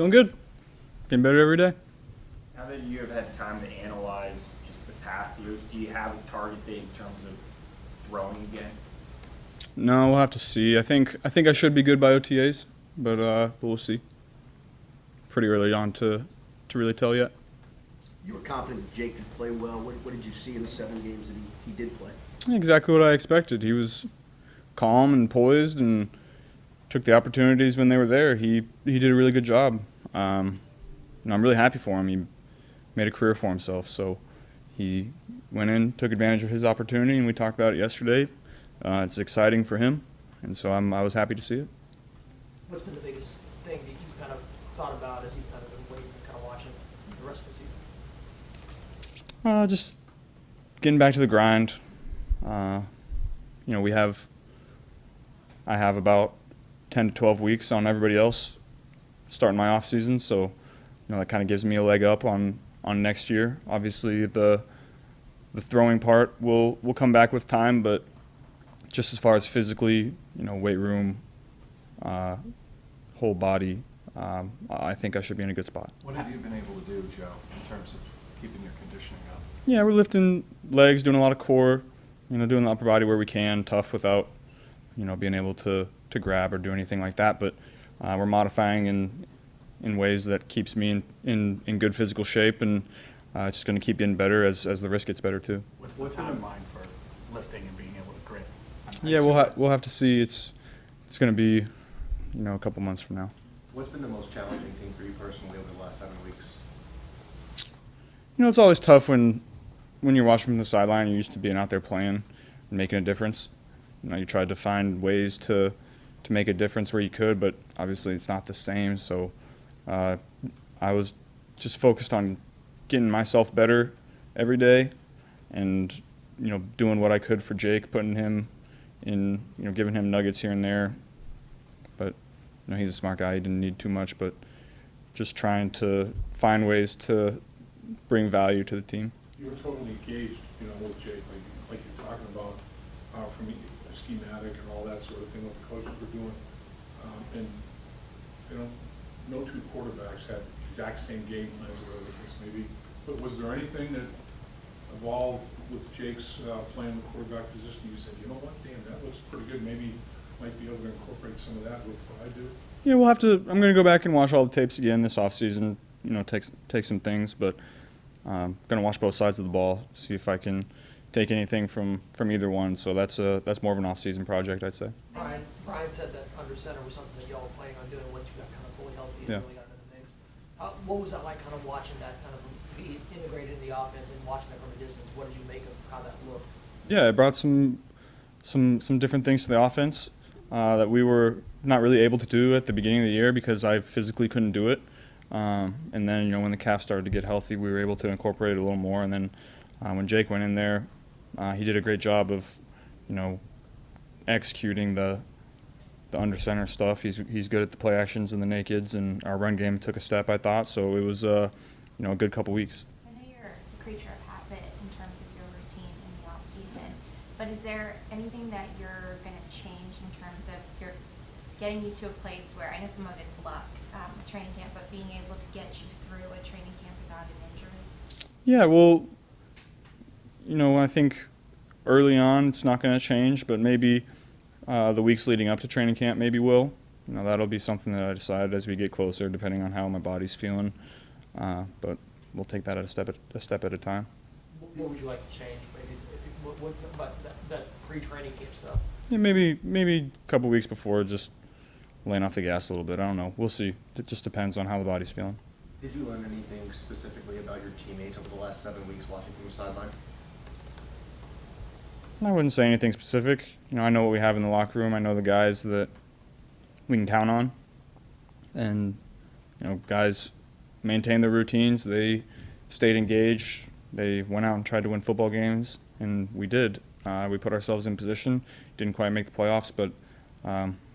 Feeling good. Getting better every day. Now that you have had time to analyze just the path, do you have a target date in terms of throwing again? No, we'll have to see. I think I should be good by OTAs, but we'll see. Pretty early on to really tell yet. You were confident that Jake could play well. What did you see in the 7 games that he did play? Exactly what I expected. He was calm and poised and took the opportunities when they were there. He did a really good job. I'm really happy for him. He made a career for himself. So he went in, took advantage of his opportunity, and we talked about it yesterday. It's exciting for him, and so I was happy to see it. What's been the biggest thing that you kind of thought about as you've kind of been waiting and kind of watching the rest of the season? Just getting back to the grind. I have about 10 to 12 weeks on everybody else starting my off season, so that kind of gives me a leg up on next year. Obviously, the throwing part will come back with time, but just as far as physically, weight room, whole body, I think I should be in a good spot. What have you been able to do, Joe, in terms of keeping your conditioning up? Yeah, we're lifting legs, doing a lot of core, doing the upper body where we can, tough without, being able to grab or do anything like that. But we're modifying in ways that keeps me in good physical shape, and it's just going to keep getting better as the wrist gets better too. What's the timeline for lifting and being able to grip? Yeah, we'll have to see. It's going to be, a couple months from now. What's been the most challenging thing for you personally over the last 7 weeks? It's always tough when you're watching from the sideline. You're used to being out there playing and making a difference. You tried to find ways to make a difference where you could, but obviously it's not the same. So I was just focused on getting myself better every day and, doing what I could for Jake, putting him in, giving him nuggets here and there. But, he's a smart guy. He didn't need too much, but just trying to find ways to bring value to the team. You were totally engaged, with Jake, like you're talking about, from a schematic and all that sort of thing, what the coaches were doing. No two quarterbacks had the exact same game plans or whatever the case may be. But was there anything that evolved with Jake's playing the quarterback position? You said, you know what, damn, that looks pretty good. Maybe might be able to incorporate some of that with what I do. Yeah, we'll have to. I'm going to go back and watch all the tapes again this offseason. Take some things, but I'm going to watch both sides of the ball, see if I can take anything from either one. So that's more of an off-season project, I'd say. Brian said that under center was something that y'all were planning on doing once you got kind of fully healthy and Yeah. really got into the mix. What was that like, kind of watching that kind of be integrated in the offense and watching that from a distance? What did you make of how that looked? Yeah, it brought some different things to the offense that we were not really able to do at the beginning of the year because I physically couldn't do it. And then, when the calf started to get healthy, we were able to incorporate it a little more. And then when Jake went in there, he did a great job of, executing the under center stuff. He's good at the play actions and the nakeds, and our run game took a step, I thought. So it was, a good couple weeks. I know you're a creature of habit in terms of your routine in the off season, but is there anything that you're going to change in terms of getting you to a place where, I know some of it's luck, training camp, but being able to get you through a training camp without an injury? Yeah, well, I think early on it's not going to change, but maybe the weeks leading up to training camp maybe will. That'll be something that I decide as we get closer, depending on how my body's feeling. But we'll take that a step at a time. What would you like to change? Maybe what about that pre-training camp stuff? Yeah, maybe a couple weeks before, just laying off the gas a little bit. I don't know. We'll see. It just depends on how the body's feeling. Did you learn anything specifically about your teammates over the last 7 weeks watching from the sideline? I wouldn't say anything specific. I know what we have in the locker room. I know the guys that we can count on. And, guys maintain their routines. They stayed engaged. They went out and tried to win football games, and we did. We put ourselves in position. Didn't quite make the playoffs, but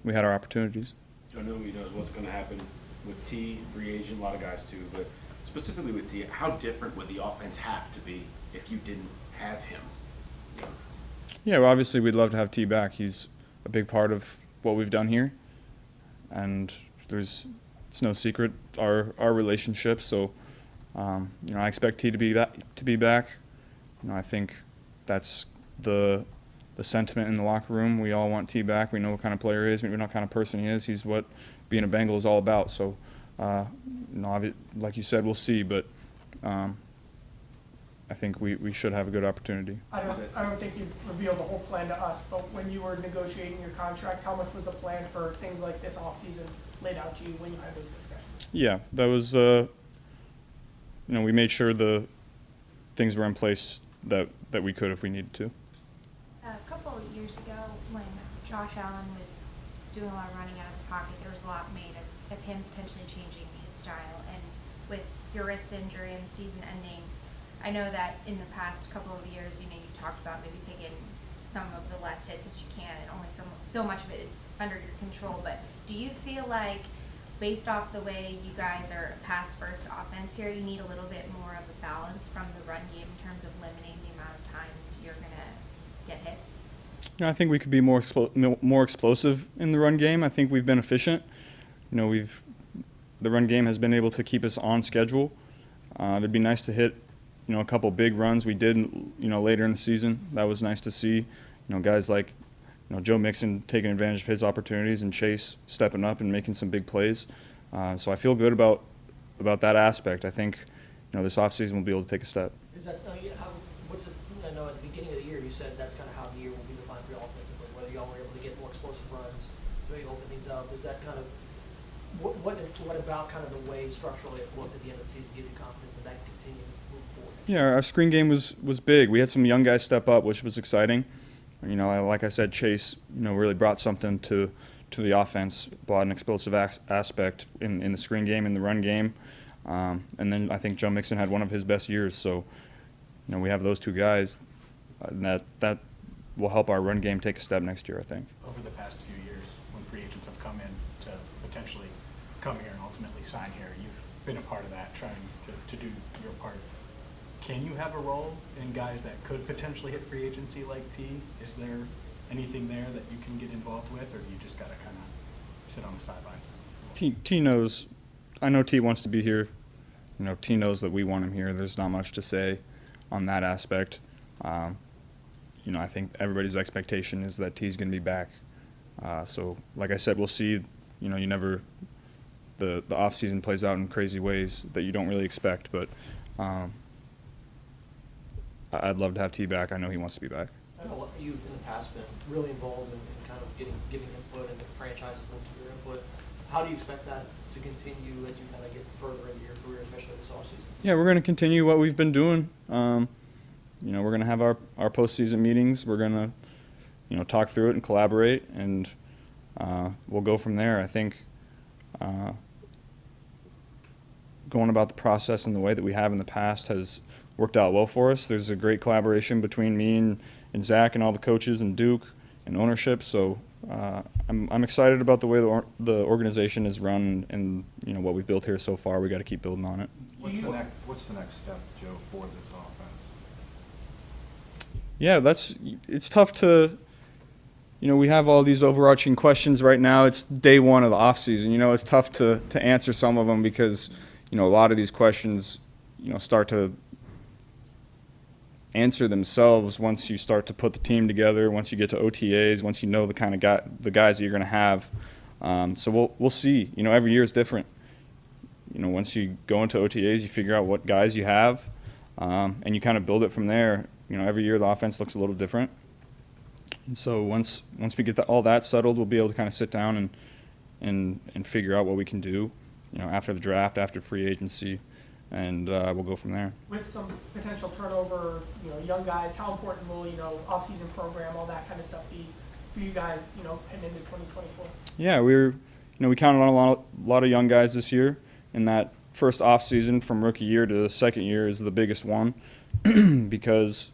we had our opportunities. Joe Newby knows what's going to happen with Tee, free agent, a lot of guys too, but specifically with Tee, how different would the offense have to be if you didn't have him? Yeah, well, obviously we'd love to have Tee back. He's a big part of what we've done here, and it's it's no secret our relationship. So I expect T to be back. I think that's the sentiment in the locker room. We all want T back. We know what kind of player he is. We know what kind of person he is. He's what being a Bengal is all about. So, like you said, we'll see. But I think we should have a good opportunity. I don't think you revealed the whole plan to us, but when you were negotiating your contract, how much was the plan for things like this offseason laid out to you when you had those discussions? Yeah, that was, we made sure the things were in place that we could if we needed to. A couple of years ago, when Josh Allen was doing a lot of running out of the pocket, there was a lot made of him potentially changing his style. And with your wrist injury and the season ending, I know that in the past couple of years, you talked about maybe taking some of the less hits that you can, and only so much of it is under your control. But do you feel like, based off the way you guys are a pass-first offense here, you need a little bit more of a balance from the run game in terms of limiting the amount of times you're going to get hit? I think we could be more explosive in the run game. I think we've been efficient. The run game has been able to keep us on schedule. It'd be nice to hit a couple big runs we did, later in the season. That was nice to see. Guys like, Joe Mixon taking advantage of his opportunities and Chase stepping up and making some big plays. So I feel good about that aspect. I think, this offseason we'll be able to take a step. Is that, I know at the beginning of the year you said that's kind of how the year will be defined for you offensively, whether y'all were able to get more explosive runs, maybe open things up. Is that kind of, what about kind of the way structurally it looked at the end of the season give you confidence that that can continue moving forward? Yeah, our screen game was big. We had some young guys step up, which was exciting. Like I said, Chase, really brought something to the offense, brought an explosive aspect in the screen game, in the run game. And then I think Joe Mixon had one of his best years. So, we have those two guys, and that will help our run game take a step next year, I think. Over the past few years, when free agents have come in to potentially come here and ultimately sign here, you've been a part of that, trying to do your part. Can you have a role in guys that could potentially hit free agency like T? Is there anything there that you can get involved with, or do you just got to kind of sit on the sidelines? T knows. I know T wants to be here. T knows that we want him here. There's not much to say on that aspect. I think everybody's expectation is that T's going to be back. So, like I said, we'll see. The off season plays out in crazy ways that you don't really expect, but I'd love to have T back. I know he wants to be back. I know you've in the past been really involved in kind of giving input and the franchises looking for your input. How do you expect that to continue as you kind of get further into your career, especially this offseason? Yeah, we're going to continue what we've been doing. We're going to have our postseason meetings. We're going to, talk through it and collaborate, and we'll go from there. I think going about the process in the way that we have in the past has worked out well for us. There's a great collaboration between me and Zach and all the coaches and Duke and ownership. So I'm excited about the way the organization is run and what we've built here so far. We got to keep building on it. What's the next step, Joe, for this offense? Yeah, it's tough to. We have all these overarching questions right now. It's day one of the off season. It's tough to answer some of them because a lot of these questions start to answer themselves once you start to put the team together, once you get to OTAs, once you know the kind of the guys that you're going to have. So we'll see. Every year is different. Once you go into OTAs, you figure out what guys you have, and you kind of build it from there. Every year the offense looks a little different. And so once we get all that settled, we'll be able to kind of sit down and figure out what we can do, after the draft, after free agency, and we'll go from there. With some potential turnover, young guys, how important will, off-season program, all that kind of stuff be for you guys, heading into 2024? Yeah, we counted on a lot of young guys this year, and that first off-season from rookie year to second year is the biggest one because,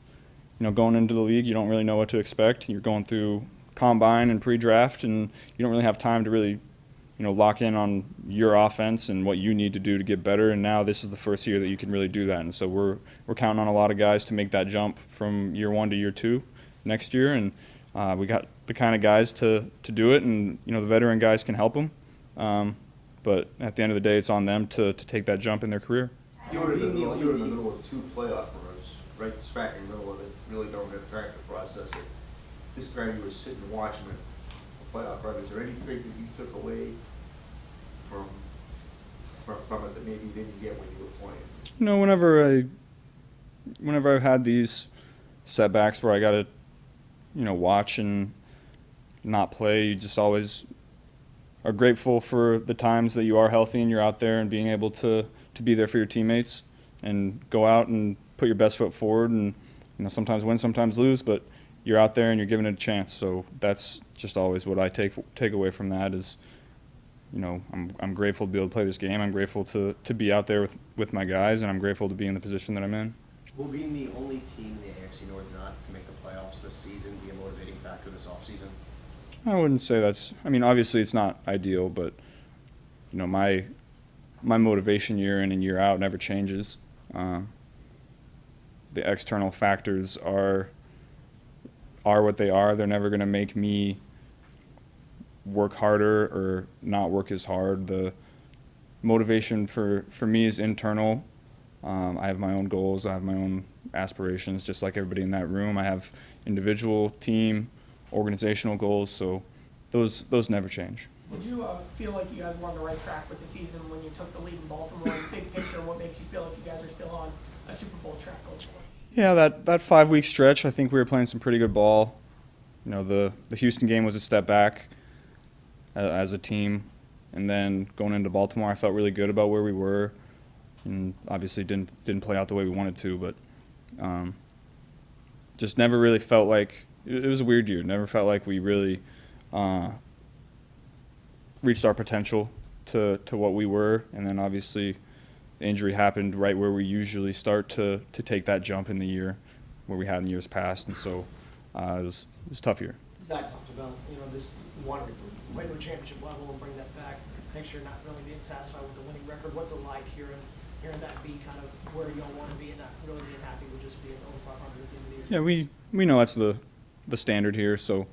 going into the league, you don't really know what to expect. You're going through combine and pre-draft, and you don't really have time to really lock in on your offense and what you need to do to get better. And now this is the first year that you can really do that. And so we're counting on a lot of guys to make that jump from year one to year two next year. And we got the kind of guys to do it, and the veteran guys can help them. but at the end of the day, it's on them to take that jump in their career. You were in the You only were in the team. middle of 2 playoff runs, right smack in the middle of it, really don't get to track the process. This time you were sitting watching it, the playoff run. Is there anything that you took away from it that maybe you didn't get when you were playing? You know, whenever I've had these setbacks where I got to, watch and not play, you just always are grateful for the times that you are healthy and you're out there and being able to be there for your teammates and go out and put your best foot forward and, sometimes win, sometimes lose, but you're out there and you're giving it a chance. So that's just always what I take away from that is, I'm grateful to be able to play this game. I'm grateful to be out there with my guys, and I'm grateful to be in the position that I'm in. Will being the only team in the AFC North not to make the playoffs this season be a motivating factor this offseason? I wouldn't say that's. I mean, obviously it's not ideal, but my motivation year in and year out never changes. The external factors are what they are. They're never going to make me work harder or not work as hard. The motivation for me is internal. I have my own goals. I have my own aspirations, just like everybody in that room. I have individual, team, organizational goals, so those never change. Did you feel like you guys were on the right track with the season when you took the lead in Baltimore? And big picture, what makes you feel like you guys are still on a Super Bowl track going forward? Yeah, that 5-week stretch, I think we were playing some pretty good ball. The Houston game was a step back as a team, and then going into Baltimore, I felt really good about where we were, and obviously didn't play out the way we wanted to, but just never really felt like it was a weird year. Never felt like we really reached our potential to what we were, and then obviously the injury happened right where we usually start to take that jump in the year where we had in years past, and so it was a tough year. Zach talked about, this wanting to play to a championship level and bring that back. Next year, not really being satisfied with the winning record. What's it like hearing that be kind of where you all want to be and not really being happy with just being over 500 at the end of the year? Yeah, we know that's the standard here, so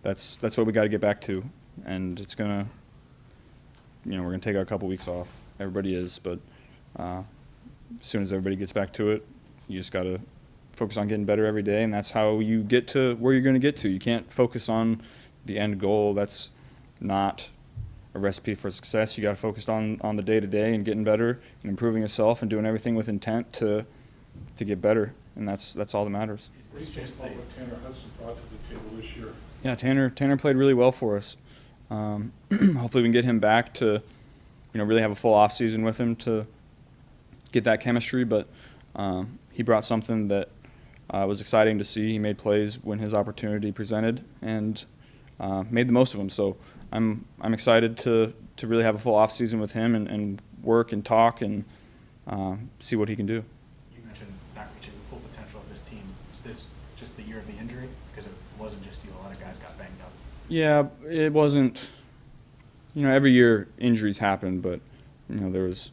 that's what we got to get back to, and it's gonna, we're gonna take a couple weeks off. Everybody is, but as soon as everybody gets back to it, you just got to focus on getting better every day, and that's how you get to where you're going to get to. You can't focus on the end goal. That's not a recipe for success. You got to focus on the day-to-day and getting better and improving yourself and doing everything with intent to get better, and that's all that matters. What do you think about what Tanner Hudson brought to the table this year? Yeah, Tanner played really well for us. Hopefully we can get him back to, really have a full off season with him to get that chemistry. But he brought something that was exciting to see. He made plays when his opportunity presented and made the most of them. So I'm excited to really have a full off season with him and work and talk and see what he can do. You mentioned not reaching the full potential of this team. Is this just the year of the injury? Because it wasn't just you. A lot of guys got banged up. Yeah, it wasn't. Every year injuries happen, but there was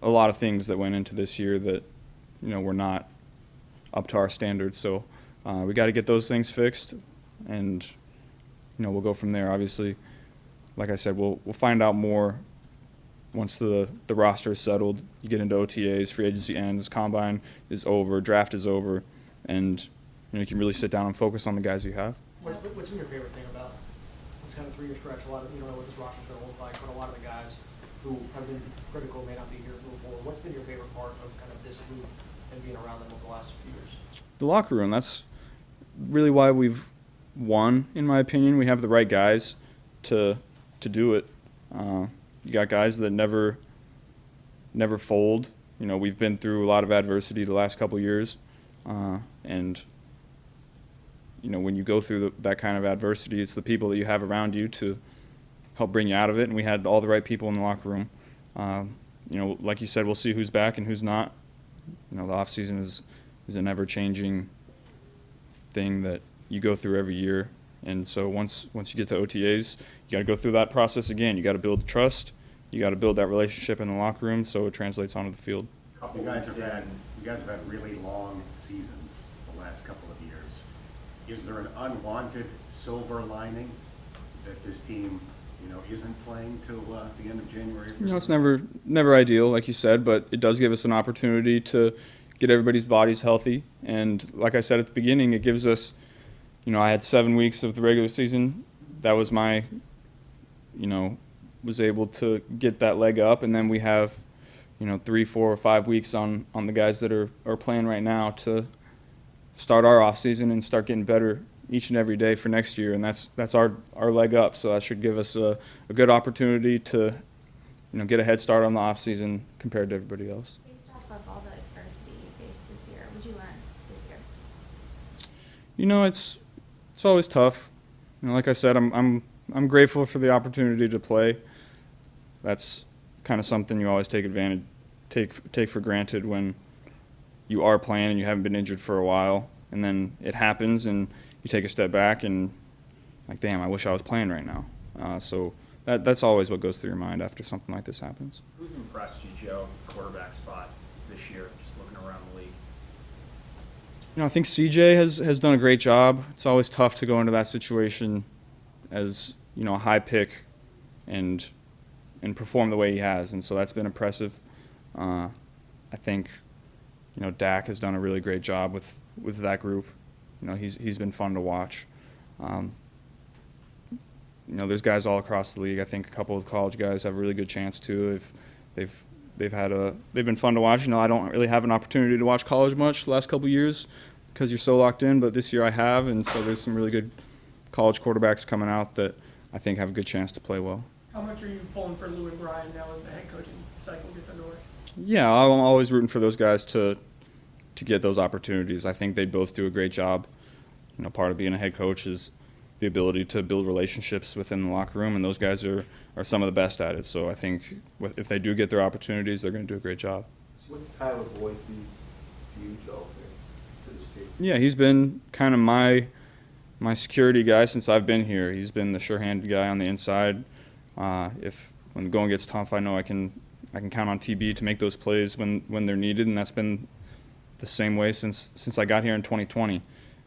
a lot of things that went into this year that were not up to our standards. So we got to get those things fixed, and we'll go from there. Obviously, like I said, we'll find out more once the roster is settled. You get into OTAs, free agency ends, combine is over, draft is over, and you can really sit down and focus on the guys you have. What's been your favorite thing about this kind of 3-year stretch? A lot of, you don't know what this roster's going to look like, but a lot of the guys who have been critical may not be here before. What's been your favorite part of kind of this group and being around them over the last few years? The locker room, that's really why we've won, in my opinion. We have the right guys to do it. You got guys that never fold. We've been through a lot of adversity the last couple years, and when you go through that kind of adversity, it's the people that you have around you to help bring you out of it, and we had all the right people in the locker room. Like you said, we'll see who's back and who's not. The offseason is a never-changing thing that you go through every year, and so once you get to OTAs, you got to go through that process again. You got to build trust. You got to build that relationship in the locker room so it translates onto the field. You guys have had really long seasons the last couple of years. Is there an unwanted silver lining that this team isn't playing till the end of January? It's never ideal, like you said, but it does give us an opportunity to get everybody's bodies healthy. And like I said at the beginning, it gives us, I had 7 weeks of the regular season. That was my, was able to get that leg up, and then we have, 3, 4, or 5 weeks on the guys that are playing right now to start our off season and start getting better each and every day for next year, and that's our leg up. So that should give us a good opportunity to, get a head start on the off season compared to everybody else. Based off of all the adversity you faced this year, what did you learn this year? It's always tough. Like I said, I'm grateful for the opportunity to play. That's kind of something you always take for granted when you are playing and you haven't been injured for a while, and then it happens and you take a step back and like, damn, I wish I was playing right now. So that's always what goes through your mind after something like this happens. Who's impressed you, Joe, quarterback spot this year, just looking around the league? I think CJ has done a great job. It's always tough to go into that situation as, a high pick and perform the way he has, and so that's been impressive. I think, Dak has done a really great job with that group. He's been fun to watch. There's guys all across the league. I think a couple of college guys have a really good chance too. If they've been fun to watch. I don't really have an opportunity to watch college much the last couple of years because you're so locked in, but this year I have, and so there's some really good college quarterbacks coming out that I think have a good chance to play well. How much are you pulling for Lou and Brian now as the head coaching cycle gets underway? Yeah, I'm always rooting for those guys to get those opportunities. I think they both do a great job. Part of being a head coach is the ability to build relationships within the locker room, and those guys are some of the best at it. So I think if they do get their opportunities, they're going to do a great job. So what's Tyler Boyd do to you, Joe, to this team? Yeah, he's been kind of my security guy since I've been here. He's been the sure-handed guy on the inside. If when the going gets tough, I know I can count on TB to make those plays when they're needed, and that's been the same way since I got here in 2020.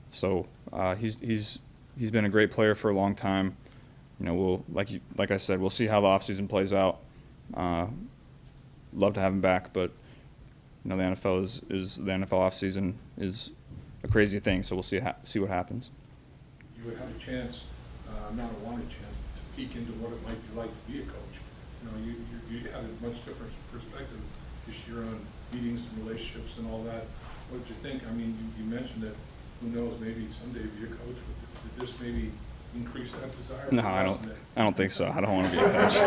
So he's been a great player for a long time. We'll like I said, we'll see how the offseason plays out. Love to have him back, but the NFL is the NFL offseason is a crazy thing. So we'll see what happens. You would have a chance, not a wanted chance, to peek into what it might be like to be a coach. You had a much different perspective this year on meetings and relationships and all that. What did you think? I mean, you mentioned that who knows, maybe someday be a coach. Did this maybe increase that desire? No, I don't think so. I don't want to be a coach.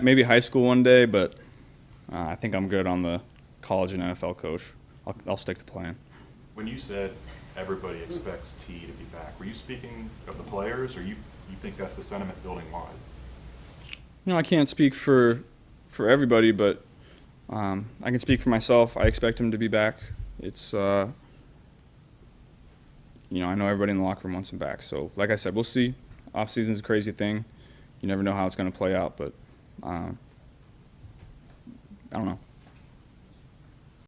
maybe high school one day, but I think I'm good on the college and NFL coach. I'll stick to playing. When you said everybody expects T to be back, were you speaking of the players, or you think that's the sentiment building wide? I can't speak for everybody, but I can speak for myself. I expect him to be back. It's I know everybody in the locker room wants him back. So, like I said, we'll see. Off-season's a crazy thing. You never know how it's going to play out, but I don't know.